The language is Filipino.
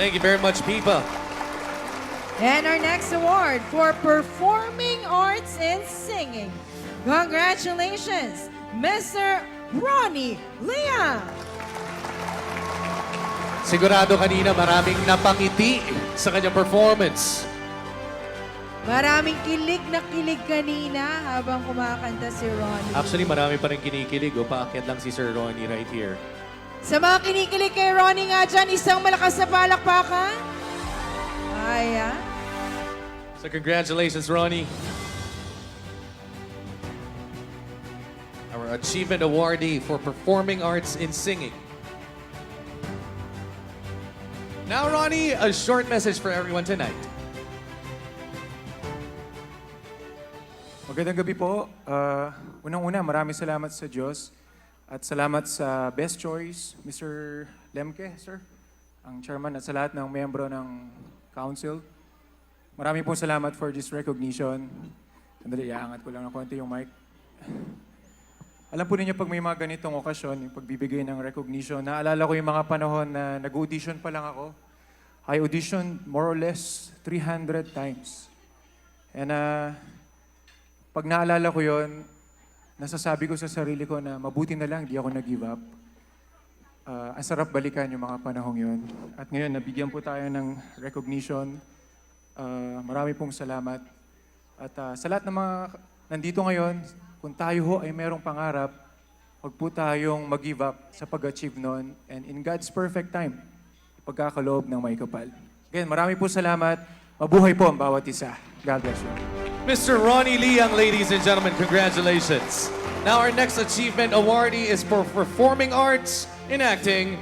Thank you very much, Pipa. And our next award for Performing Arts and Singing. Congratulations, Mr. Ronnie Liang. Sigurado kanina maraming napangiti sa kanyang performance. Maraming kilig na kilig kanina habang kumakanta si Ronnie. Actually, marami pa rin kinikilig. Paakyat lang si Sir Ronnie right here. Sa mga kinikilig kay Ronnie nga dyan, isang malakas na palakpakan. Ayan. So congratulations, Ronnie. Our Achievement Awardee for Performing Arts in Singing. Now, Ronnie, a short message for everyone tonight. Magandang gabi po. Unang-una, maraming salamat sa Diyos at salamat sa Best Choice, Mr. Lemke, sir, ang chairman at sa lahat ng miyembro ng council. Maraming po salamat for this recognition. Sandali, iaangat ko lang ng konti yung mic. Alam po ninyo, pag may mga ganitong okasyon, yung pagbibigay ng recognition, naalala ko yung mga panahon na nag-audition pa lang ako. I auditioned more or less 300 times. And pag naalala ko yon, nasasabi ko sa sarili ko na mabuti na lang, di ako nag-give up. Ang sarap balikan yung mga panahong yon. At ngayon, nabigyan po tayo ng recognition. Marami pong salamat. At sa lahat ng mga nandito ngayon, kung tayo ho ay merong pangarap, huwag po tayong mag-give up sa pag-achieve nun. And in God's perfect time, pagkakaloob ng may kapal. Again, marami po salamat. Mabuhay po ang bawat isa. God bless you. Mr. Ronnie Liang, ladies and gentlemen, congratulations. Now our next achievement awardee is for Performing Arts in Acting,